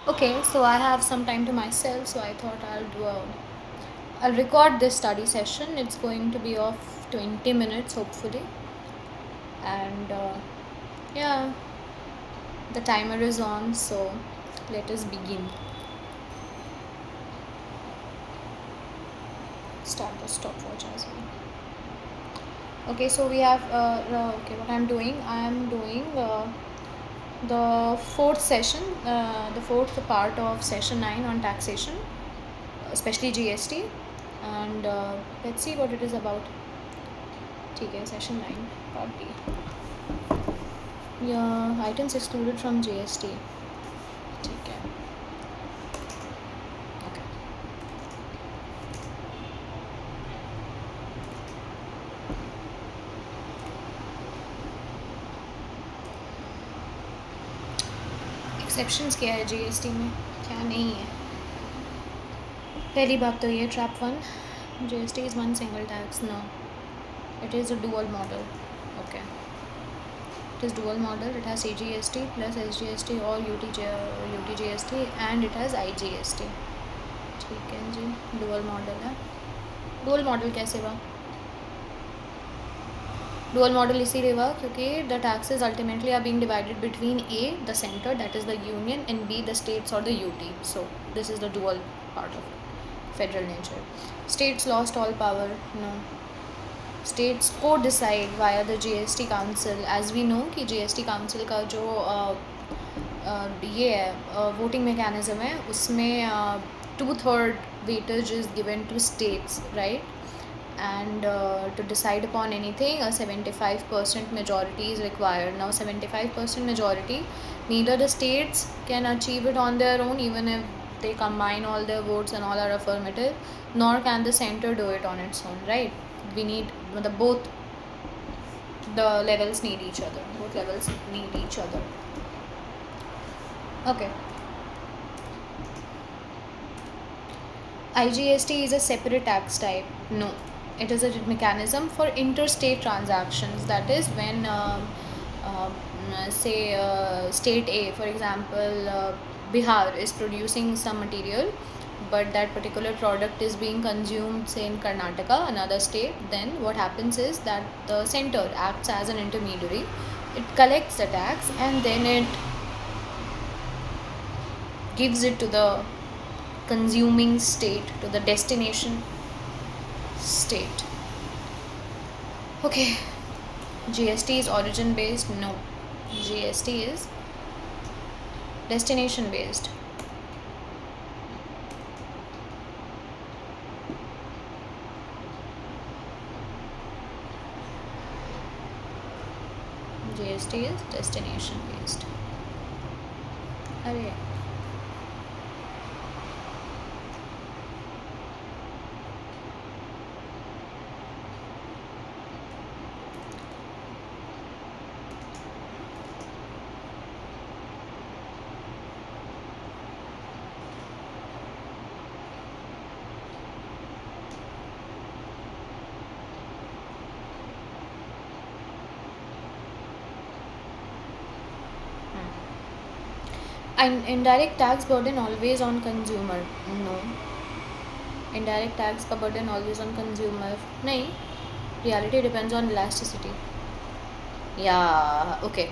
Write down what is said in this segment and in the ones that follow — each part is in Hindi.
Okay, so I have some time to myself, so I thought I'll record this study session. It's going to be of 20 minutes, hopefully, and yeah, the timer is on, so let us begin. Start the stopwatch as well. Okay, so we have okay. What I'm doing? I'm doing the fourth session, the fourth part of session 9 on taxation, especially GST, and let's see what it is about. ठीक है सेशन 9 पार्ट डी या आइटम्स एक्सक्लूडेड फ्रॉम जीएसटी ठीक है ओके एक्सेप्शंस क्या है जीएसटी में क्या नहीं है पहली बात तो ये trap one GST is one single tax no it is a dual model. Okay, it is dual model. It has CGST plus SGST or UTGST and it has IGST. ठीक है जी, dual model है. dual model कैसे हुआ? dual model इसीलिए हुआ क्योंकि the taxes ultimately are being divided between A, the center, that is the union, and B, the states or the UT. So this is the dual part of it. Federal nature. States lost all power. No. States को decide via the GST council. As we know कि जीएसटी काउंसिल का जो ये है वोटिंग मैकेनिज्म है उसमें 2/3 weightage is given to states right and to decide upon anything a 75% majority is required. Now 75% majority, neither the states can achieve it on their own even if they combine all their votes and all are affirmative, nor can the center do it on its own, right? We need both the levels need each other. Both levels need each other. Okay. IGST is a separate tax type. No, it is a mechanism for interstate transactions. That is when say state A, for example, Bihar is producing some material, but that particular product is being consumed say in Karnataka, another state. Then what happens is that the center acts as an intermediary. It collects the tax and then it gives it to the consuming state, to the destination state. Okay, GST is origin based. No, GST is destination based. GST is destination based. अरे an indirect tax burden always on consumer. No, indirect tax का burden always on consumer नहीं. Reality depends on elasticity. Yeah, okay.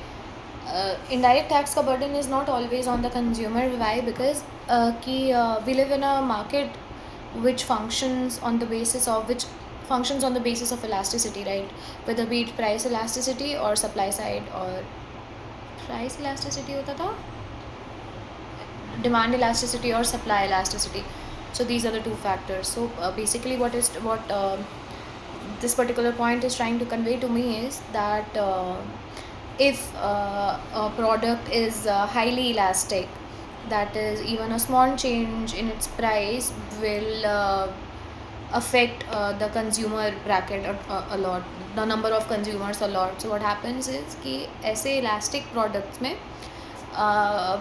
Indirect tax का burden is not always on the consumer. Why? Because we live in a market which functions on the basis of elasticity, right? Whether be it price elasticity or supply side or price elasticity होता था, demand elasticity or supply elasticity. So these are the two factors. So basically what this particular point is trying to convey to me is that if a product is highly elastic, that is even a small change in its price will affect the consumer bracket a lot, the number of consumers a lot. So what happens is कि ऐसे elastic products में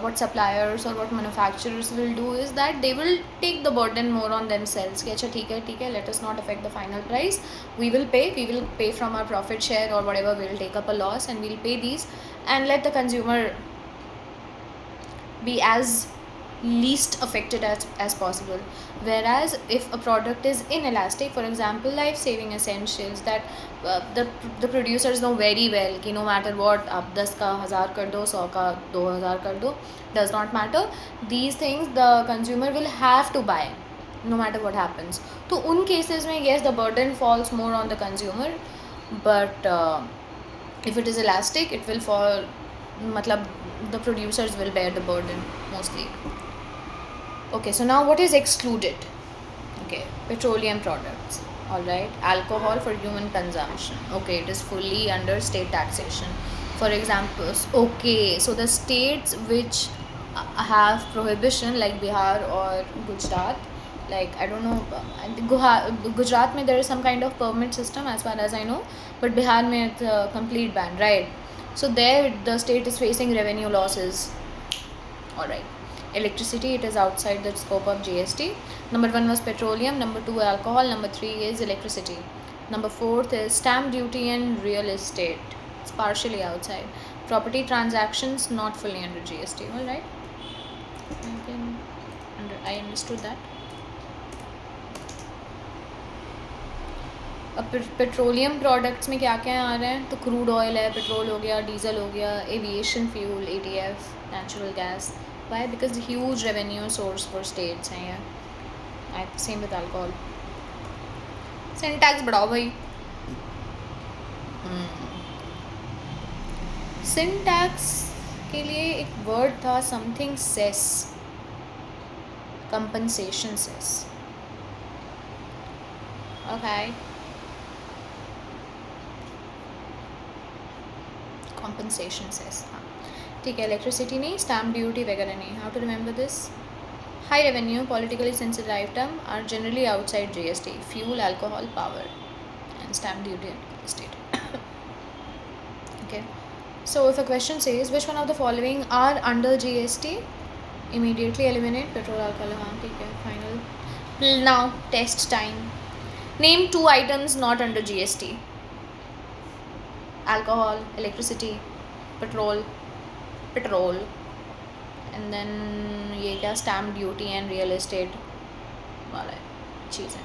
what suppliers or what manufacturers will do is that they will take the burden more on themselves कि अच्छा ठीक है let us not affect the final price, we will pay from our profit share or whatever, we will take up a loss and we'll pay these and let the consumer be as least affected as possible. Whereas if a product is inelastic, for example life saving essentials, that the producers know very well कि no matter what आप 10 का 1000 कर दो 100 का 2000 कर दो, does not matter, these things the consumer will have to buy no matter what happens. तो उन cases में yes the burden falls more on the consumer, but if it is elastic it will fall, matlab the producers will bear the burden mostly. Okay, so now what is excluded? Okay, petroleum products. All right, alcohol for human consumption. Okay, it is fully under state taxation. For examples, okay, so the states which have prohibition like Bihar or Gujarat, like I don't know, I think Gujarat mein there is some kind of permit system as far as I know, but Bihar mein it's a complete ban, right? So there the state is facing revenue losses. All right. Electricity, it is outside the scope of GST. Number 1 was petroleum, number 2 alcohol, number 3 is electricity. Number 4th is stamp duty and real estate. It's partially outside. Property transactions not fully under GST. All right. I understood that. अब पेट्रोलियम प्रोडक्ट्स में क्या क्या आ रहे हैं, तो क्रूड ऑयल है, पेट्रोल हो गया, डीजल हो गया, aviation fuel, ETF, natural gas. Why? Because huge revenue source for states हैं यार. Same with alcohol. Sin tax बढ़ाओ भाई. Sin tax के लिए एक वर्ड था something cess, compensation cess. Okay. Compensation cess. हाँ ठीक है. इलेक्ट्रिसिटी नहीं, स्टैम्प ड्यूटी वगैरह नहीं. How to remember this? High revenue politically sensitive item are generally outside GST. Fuel, alcohol, power and stamp duty and state. Okay. So if a question says which one of the following are under GST, immediately eliminate petrol, alcohol. हाँ ठीक है. Final. Now test time. Name 2 items not under GST. Alcohol, electricity, petrol, and then ये क्या, stamp duty and real estate वाला चीज़ है.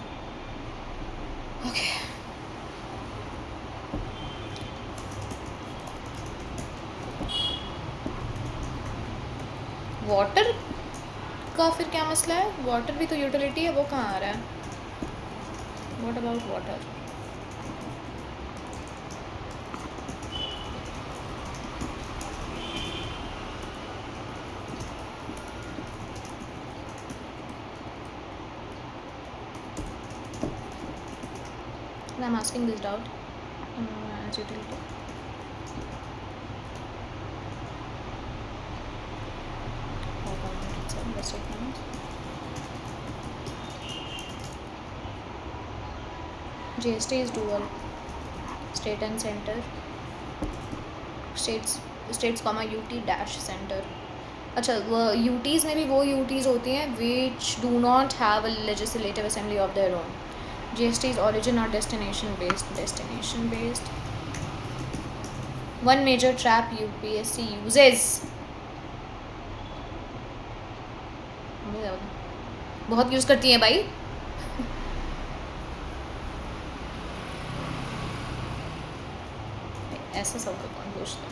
Okay. वाटर का फिर क्या मसला है? वाटर भी तो यूटिलिटी है, वो कहाँ आ रहा है? What about water? I'm asking this doubt as utility. GST is dual, state and center. States comma UT dash center. अच्छा, वो UTs में भी वो UTs होती हैं which do not have a legislative assembly of their own. GST is origin or destination based. One major trap UPSC uses. बहुत यूज़ करती हैं भाई. ऐसा सब का कौन पूछता है?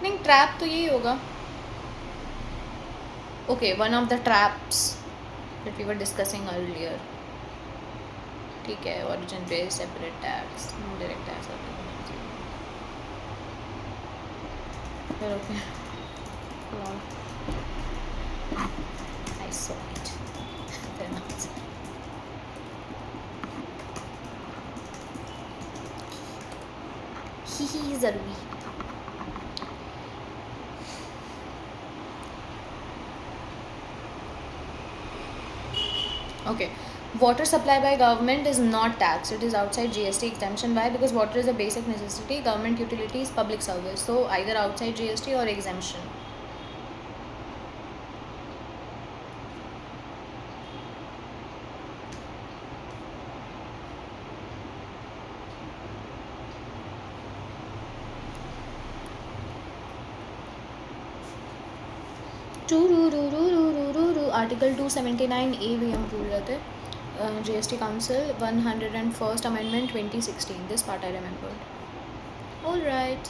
नहीं, ट्रैप तो यही होगा. Okay, one of the traps that we were discussing earlier. ठीक है, origin based, separate tax, direct tax. Okay. Wow. I saw it. He ज़रूरी. Okay. Water supply by government is not taxed. It is outside GST exemption. Why? Because water is a basic necessity. Government utility is public service. So either outside GST or exemption. Article 279A भी हम भूल रहे थे. GST Council 101st Amendment 2016. This part I remembered. All right.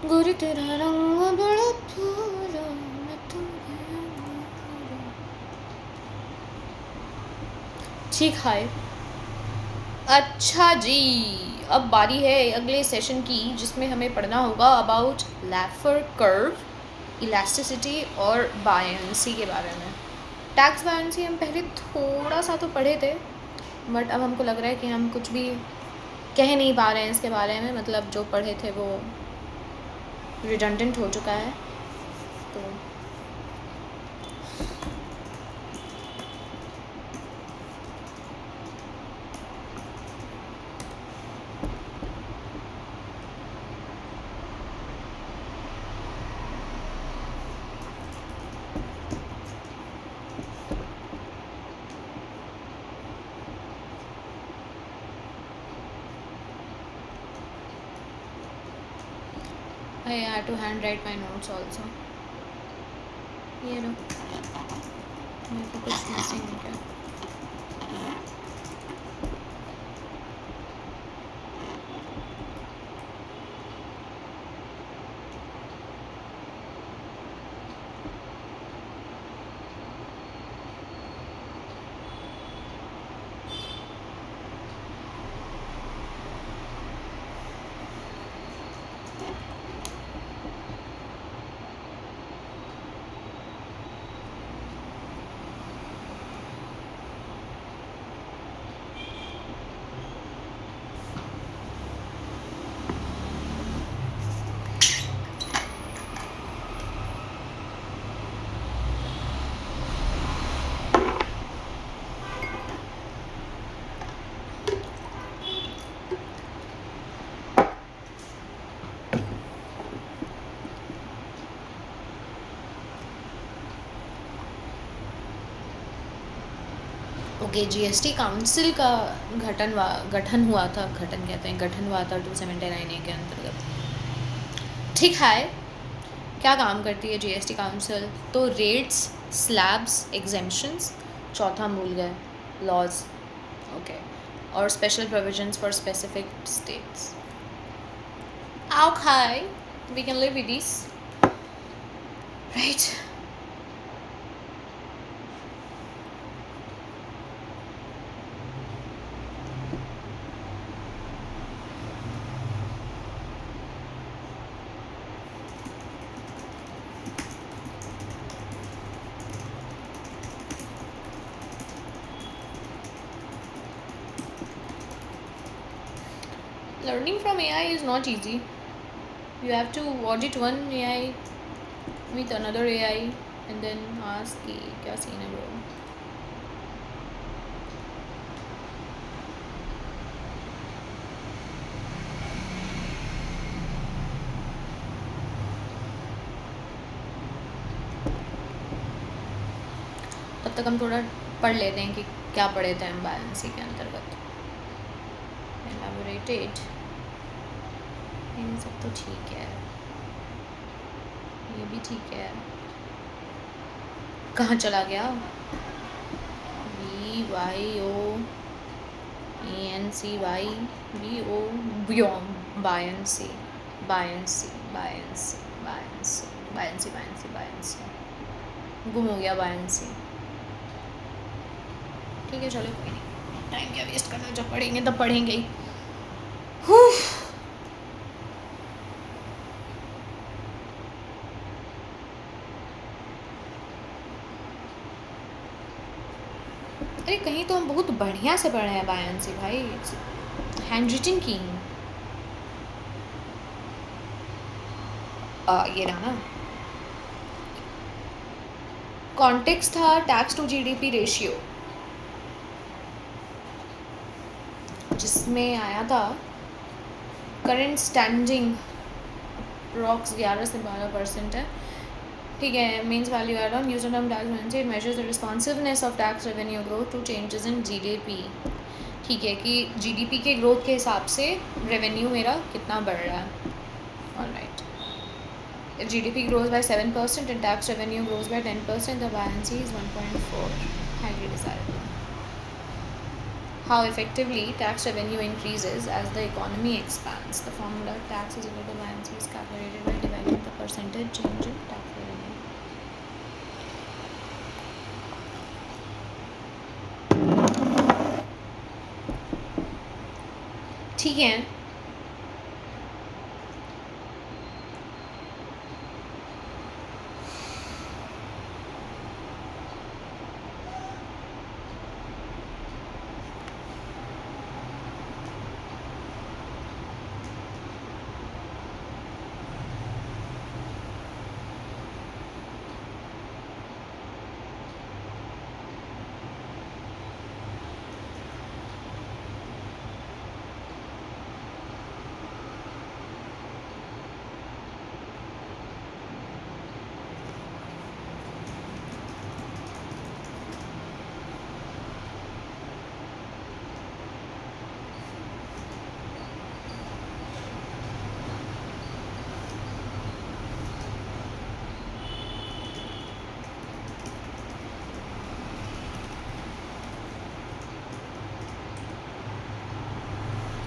गुरु तेरा रंग बड़ा प्यारा मैं तुम्हें. ठीक है. अच्छा जी, अब बारी है अगले सेशन की जिसमें हमें पढ़ना होगा अबाउट लैफर कर्व, इलास्टिसिटी और बायंसी के बारे में. टैक्स बायंसी हम पहले थोड़ा सा तो पढ़े थे, बट अब हमको लग रहा है कि हम कुछ भी कह नहीं पा रहे हैं इसके बारे में. मतलब जो पढ़े थे वो रिडंडेंट हो चुका है. तो I had to handwrite my notes also. ये लो, मेरे को कुछ मिसिंग है क्या? ओके, जीएसटी काउंसिल का गठन हुआ था 279A के अंतर्गत. ठीक है. क्या काम करती है जीएसटी काउंसिल? तो रेट्स, स्लैब्स, एग्जेम्पशंस, चौथा हम भूल गए, लॉज. ओके. और special provisions for specific states. Okay, we can live with this, right? Learning from AI is not easy. You have to audit one AI with another AI and then ask कि क्या सीन है bro. तब तक हम थोड़ा पढ़ लेते हैं कि क्या पढ़े थे हम बायंसी के अंतर्गत. एलाबोरेटेड, इन सब तो ठीक है, ये भी ठीक है. कहाँ चला गया? BYOENCY BO buoyancy buoyancy buoyancy buoyancy buoyancy buoyancy buoyancy गुम हो गया बायंसी. ठीक है, चलो कोई नहीं, टाइम क्या वेस्ट करना. जब पढ़ेंगे तब पढ़ेंगे ही. अरे कहीं तो हम बहुत बढ़िया से पढ़े हैं बायंसी भाई. हैंड रिटन की ये रहा ना, कॉन्टेक्स्ट था टैक्स टू जीडीपी रेशियो, जिसमें आया था करंट स्टैंडिंग रॉक्स 11 से 12% है, ठीक है. Means value add on use term tax it measures the responsiveness of tax revenue growth to changes in GDP. ठीक है, कि जीडीपी के ग्रोथ के हिसाब से रेवेन्यू मेरा कितना बढ़ रहा है. Alright, if GDP grows by 7% and tax revenue grows by 10%, the buoyancy is 1.4, highly desirable. How effectively tax revenue increases as the economy expands. The formula tax is equal to buoyancy is calculated by dividing the percentage change in tax revenue. ठीक है,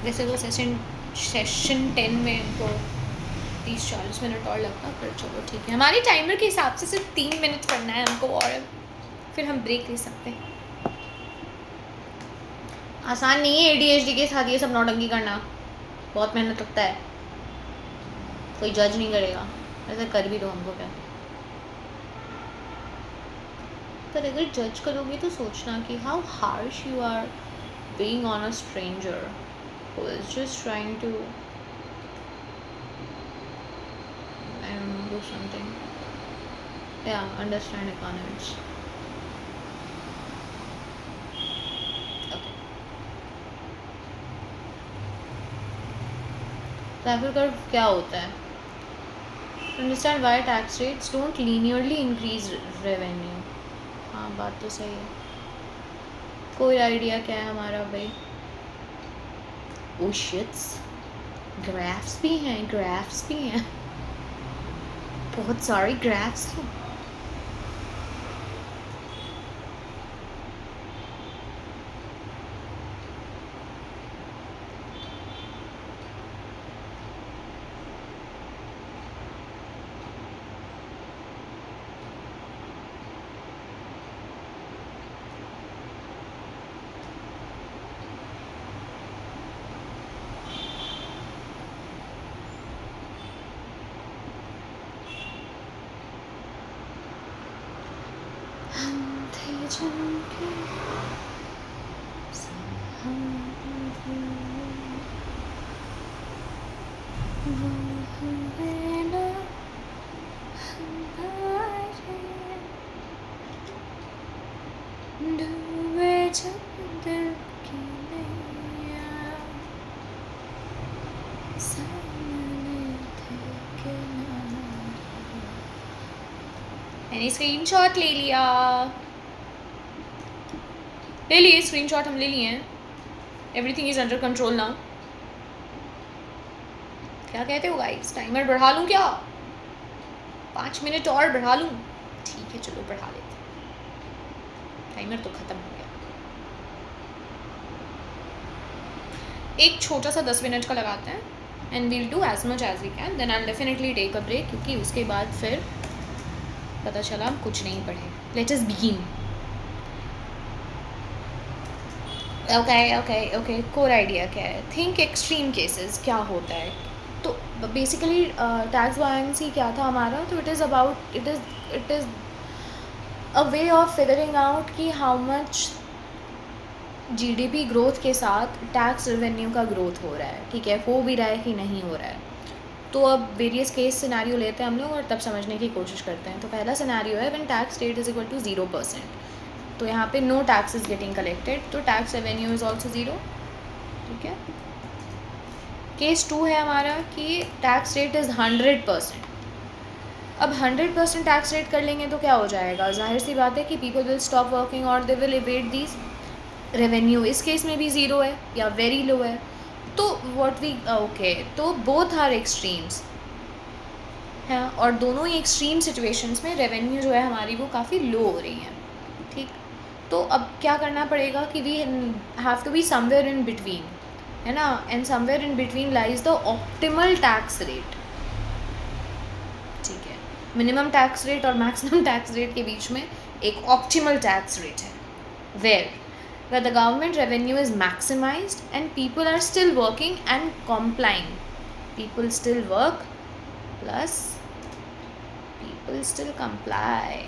वैसे तो सेशन 10 में इनको 30-40 मिनट और लगता, फिर चलो ठीक है. हमारी टाइमर के हिसाब से सिर्फ 3 मिनट करना है हमको, और फिर हम ब्रेक ले सकते हैं. आसान नहीं है ADHD के साथ ये सब नौटंकी करना, बहुत मेहनत लगता है. कोई जज नहीं करेगा, ऐसे कर भी दो हमको क्या. पर अगर जज करोगे तो सोचना कि how harsh you are being on a stranger who is just trying to, I don't know, do something. Yeah, understand economics. Okay. Traffic curve क्या होता है? Understand why tax rates don't linearly increase revenue. हाँ, बात तो सही है. कोई आइडिया क्या है हमारा भाई? Oh shits, ग्राफ्स भी हैं, बहुत सारे ग्राफ्स हैं. मैंने स्क्रीनशॉट ले लिया, ले लिए स्क्रीनशॉट, हम ले लिए हैं. Everything is under control now. क्या कहते हो गाइस, टाइमर बढ़ा लूँ क्या? 5 मिनट और बढ़ा लूँ? ठीक है, चलो बढ़ा लेते हैं. टाइमर तो ख़त्म हो गया. एक छोटा सा 10 मिनट का लगाते हैं, and we'll do as much as we can, then I definitely take a break, क्योंकि उसके बाद फिर पता चला हम कुछ नहीं पढ़े. Let us begin. Okay, core idea क्या है? थिंक एक्सट्रीम केसेस क्या होता है. तो बेसिकली टैक्स बायंसी क्या था हमारा? तो it is a way of figuring out कि हाउ मच जीडीपी ग्रोथ के साथ टैक्स रेवेन्यू का ग्रोथ हो रहा है. ठीक है, हो भी रहा है कि नहीं हो रहा है. तो अब वेरियस केस सिनेरियो लेते हैं हम लोग और तब समझने की कोशिश करते हैं. तो पहला सिनेरियो है when tax rate is equal to 0%. तो यहाँ पे no tax is getting collected, तो tax revenue is also zero. ठीक है. केस 2 है हमारा कि टैक्स रेट इज़ 100%. अब 100% टैक्स रेट कर लेंगे तो क्या हो जाएगा? जाहिर सी बात है कि पीपल विल स्टॉप वर्किंग और they will evade these. Revenue इस केस में भी ज़ीरो है या वेरी लो है. तो व्हाट वी ओके, तो बोथ आर एक्सट्रीम्स हैं और दोनों ही एक्सट्रीम सिचुएशंस में रेवेन्यू जो है हमारी वो काफ़ी लो हो रही है. ठीक. तो अब क्या करना पड़ेगा कि we have to be somewhere in between, है ना. And somewhere in between lies the optimal tax rate. ठीक है. मिनिमम टैक्स रेट और मैक्सिमम टैक्स रेट के बीच में एक ऑप्टिमल टैक्स रेट है where the government revenue is maximized and people are still working and complying. People still work plus people still comply.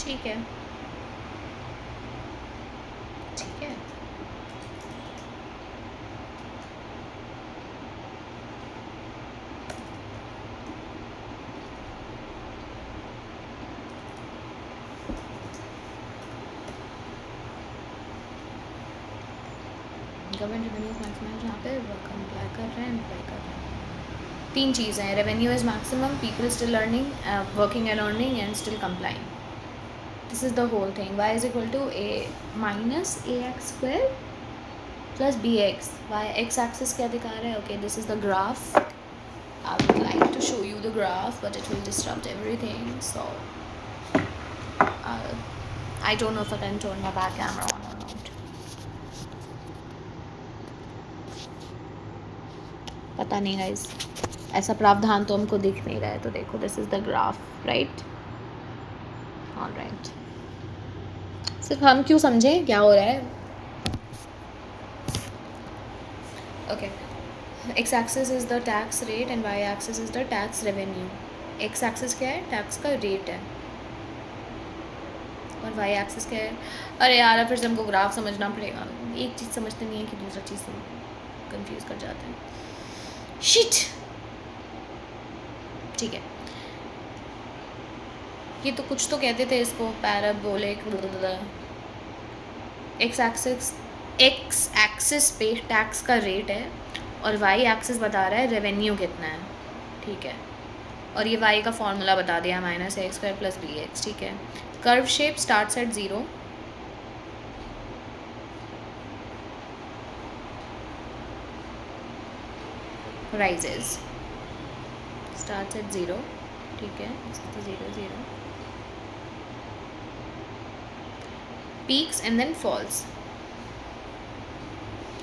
ठीक है. ठीक है. गवर्नमेंट रेवेन्यू मैक्सिमम जहाँ पे कंप्लाई कर रहे हैं, एम्प्लॉय कर रहे हैं. तीन चीज़ें हैं. Revenue is maximum, people still earning, working and earning and still complying. This is the whole thing. Y is equal to a minus ax square plus bx. Y x axis क्या दिखा रहा है? Okay, this is the graph. I would like to show you the graph, but it will disrupt everything. So I don't know if I can turn my back camera on or not. पता नहीं guys. ऐसा प्रावधान तो हमको दिख नहीं रहा है. तो देखो, this is the graph, right? All right. सिर्फ हम क्यों समझे क्या हो रहा है. Okay. X axis is the tax rate and Y axis is the tax revenue. X axis क्या है? टैक्स का रेट है. और वाई एक्सिस क्या है? अरे यार, फिर से हमको ग्राफ समझना पड़ेगा. एक चीज़ समझते नहीं है कि दूसरा चीज़ से कंफ्यूज कर जाते हैं. शिट. ठीक है. ये तो कुछ तो कहते थे इसको, पैराबोलिक. एक्स एक्सिस पे टैक्स का रेट है और वाई एक्सिस बता रहा है रेवेन्यू कितना है. ठीक है. और ये वाई का फॉर्मूला बता दिया, minus X square plus B X. ठीक है. Curve shape starts at 0, rises, starts at 0. ठीक है. 0 0 peaks and then falls.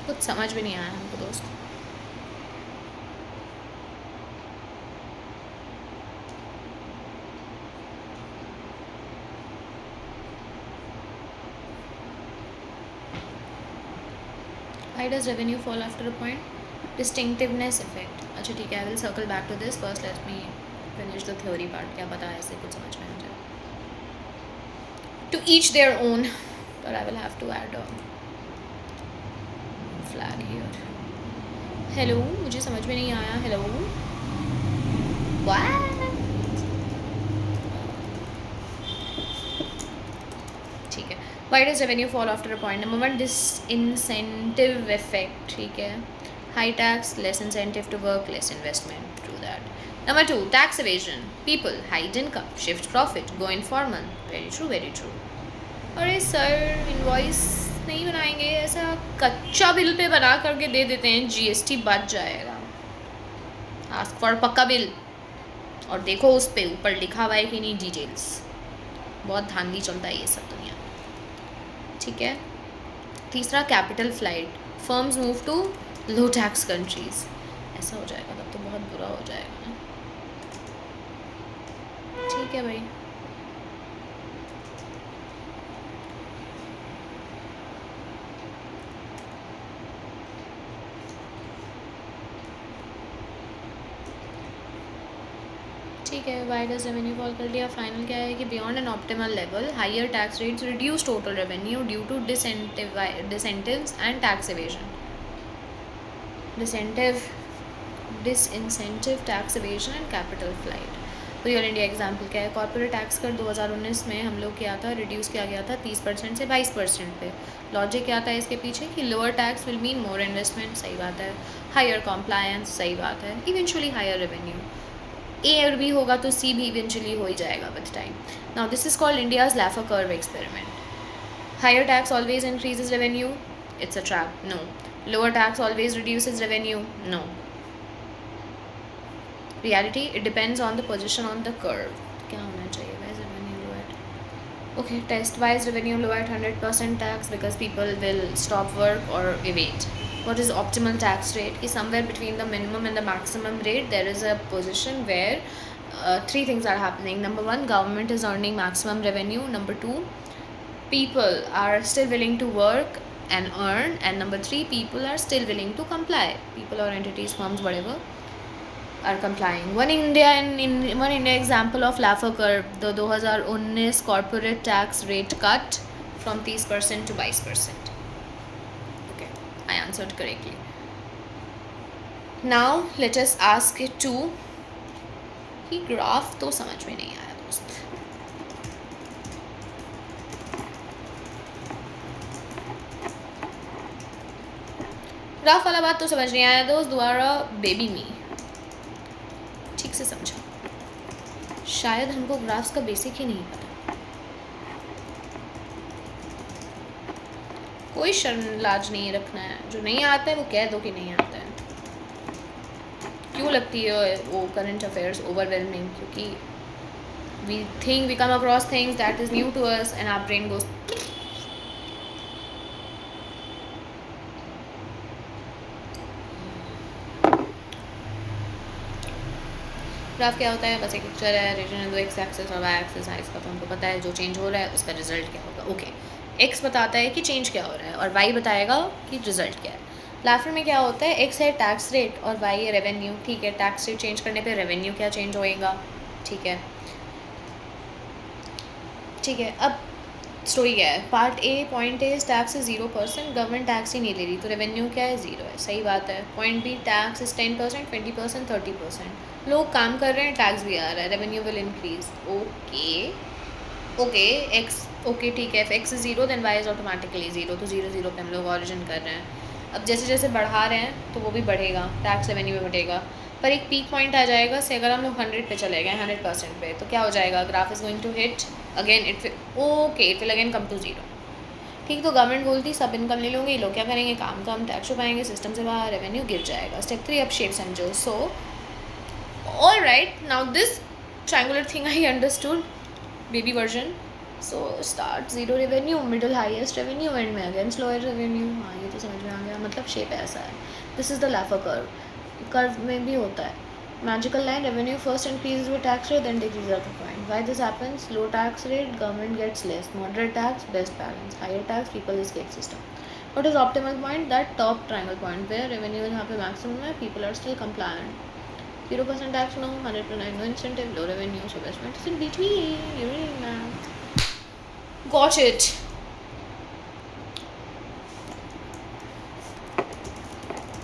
कुछ समझ भी नहीं आया हमको दोस्त. Why does revenue fall after a point? Distinctiveness effect. अच्छा ठीक है. I will circle back to this. First let me finish the theory part. क्या पता है ऐसे कुछ समझ में आ जाए. To each their own. But I will have to add a flag here. Hello, मुझे समझ में नहीं आया. Hello. What? ठीक है. Why does revenue fall after a point? Number one, disincentive effect. ठीक है. High tax, less incentive to work, less investment. True that. Number two, tax evasion. People, hide income, shift profit, go informal. Very true, very true. अरे सर, इनवॉइस नहीं बनाएंगे, ऐसा कच्चा बिल पे बना करके दे देते हैं, जीएसटी बच जाएगा. आस्क फॉर पक्का बिल और देखो उस पे ऊपर लिखा हुआ है कि नहीं डिटेल्स. बहुत धांधली चलता है ये सब दुनिया में. ठीक है. तीसरा, capital flight. Firms move to low tax countries. ऐसा हो जाएगा तब तो बहुत बुरा हो जाएगा ना. ठीक है भाई. ठीक है, वाई डज रेवेन्यू फॉल कर लिया. फाइनल क्या है कि beyond an optimal level higher tax rates reduce total revenue due to disincentives and tax evasion. Disincentive tax evasion and capital flight. Real India example क्या है. कॉर्पोरेट टैक्स कर 2019 में हम लोग किया था, रिड्यूस किया गया था 30% से 22% पे. लॉजिक क्या था इसके पीछे कि lower tax will mean more investment. सही बात है. Higher compliance. सही बात है. Eventually higher revenue. ए और बी होगा तो सी भी इवेंचुअली हो ही जाएगा with time. Now this is called India's Laffer curve experiment. Higher tax always increases revenue. It's a trap. No. Lower tax always reduces revenue. No. Reality, it depends on the position on the curve. क्या होना चाहिए? Why is revenue low at? Okay, test wise revenue low at 100% tax because people will stop work or evade. What is optimal tax rate? Ki somewhere between the minimum and the maximum rate there is a position where three things are happening. Number one, government is earning maximum revenue. Number two, people are still willing to work and earn. And number three, people are still willing to comply. People or entities, firms, whatever, are complying. One India example of Laffer curve, the 2019 corporate tax rate cut from 30% to 22%. Okay, I answered correctly. Now let us ask it to कि ग्राफ तो समझ में नहीं आया दोस्त. ग्राफ वाला बात तो समझ नहीं आया दोस्त. दोबारा बेबी मी ठीक से समझा. शायद हमको ग्राफ्स का बेसिक ही नहीं पता. कोई शर्म लाज नहीं रखना है. जो नहीं आता है वो कह दो कि नहीं आता है. क्यों लगती है वो करंट अफेयर्स ओवरवेलमिंग? क्योंकि we think we come across things that is new to us and our brain goes. Graph क्या होता है? बस एक पिक्चर है, रीजन दो एक्स एक्सिस और वाई एक्सिस है. इसका तो हमको पता है जो चेंज हो रहा है उसका रिजल्ट क्या होगा. ओके, एक्स बताता है कि चेंज क्या हो रहा है और वाई बताएगा कि रिजल्ट क्या है. लाफर में क्या होता है? एक्स है टैक्स रेट और वाई है रेवेन्यू. ठीक है, टैक्स रेट चेंज करने पे रेवेन्यू क्या चेंज होएगा. ठीक है, ठीक है. अब स्टोरी क्या है? Part A point A tax is 0%, government tax ही नहीं ले रही तो रेवेन्यू क्या है? 0 है. सही बात है. Point B tax is 10%, 20%, 30%. लोग काम कर रहे हैं, टैक्स भी आ रहा है, revenue will increase. Okay okay x. Okay ठीक है. If x is 0 then y is automatically 0. तो 0 0 पे हम लोग ऑरिजिन कर रहे हैं. अब जैसे जैसे बढ़ा रहे हैं तो वो भी बढ़ेगा, टैक्स रेवेन्यू भी बढ़ेगा. पर एक पीक पॉइंट आ जाएगा से अगर हम लोग 100 पे चले गए, 100% पे, तो क्या हो जाएगा? Graph is going to hit again. It will again come to 0. ठीक, तो गवर्नमेंट बोलती सब इनकम ले लोगे, ये लोग क्या करेंगे? काम कम, टैक्स छुपाएंगे, सिस्टम से बाहर, रेवेन्यू गिर जाएगा. स्टेप 3 अब शेप समझो. So all right, now this triangular thing I understood, baby version. So start 0 revenue, middle highest revenue, and में अगेन स्लोअर रेवेन्यू. हाँ, ये तो समझ में आ गया. मतलब शेप ऐसा है. This is the Laffer curve. Curve में भी होता है magical line. Revenue first increases with tax rate, then decreases at a point. Why this happens? Low tax rate, government gets less. Moderate tax, best balance. Higher tax, people escape system. What is optimal point? That top triangle point where revenue is यहाँ पे maximum है, people are still compliant. 0% tax no, 100% no incentive, low revenue, so best point is in between. You reading math? Got it.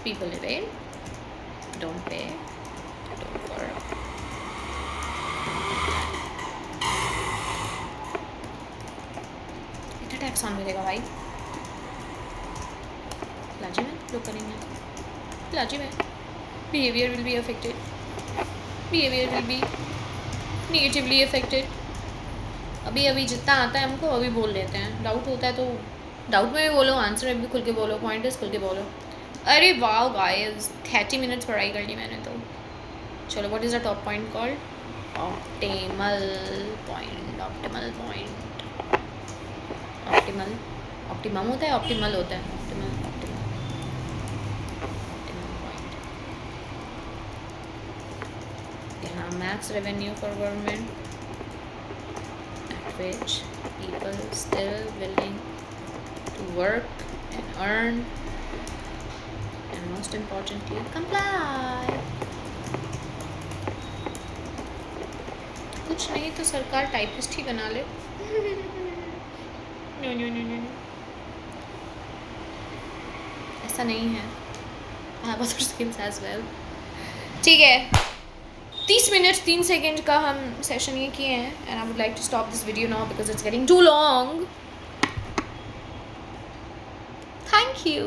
People evade, don't pay, don't work. इतना टैक्स ऑन मिलेगा भाई. लाजी में लोग करेंगे. लाजी में behavior will be affected. Behavior will be negatively affected. अभी जितना आता है हमको अभी बोल लेते हैं. डाउट होता है तो डाउट में भी बोलो, आंसर में भी खुल के बोलो, पॉइंटर्स खुल के बोलो. अरे वाह गाइस, 30 मिनट्स पढ़ाई कर ली मैंने तो. चलो, what is the top point called? Optimal point. Optimal point. Optimal optimum होता है, ऑप्टिमल होता है. Optimal optimal optimal point. यहाँ max revenue for government at which people still willing to work and earn, and most importantly comply. कुछ नहीं तो सरकार टाइपिस्ट ही बना ले. नो नो नो नो, ऐसा नहीं है. I have other skills as well. ठीक है, 30 मिनट 3 सेकेंड का हम सेशन ये किए हैं. And I would like to stop this video now because it's getting too long. Thank you.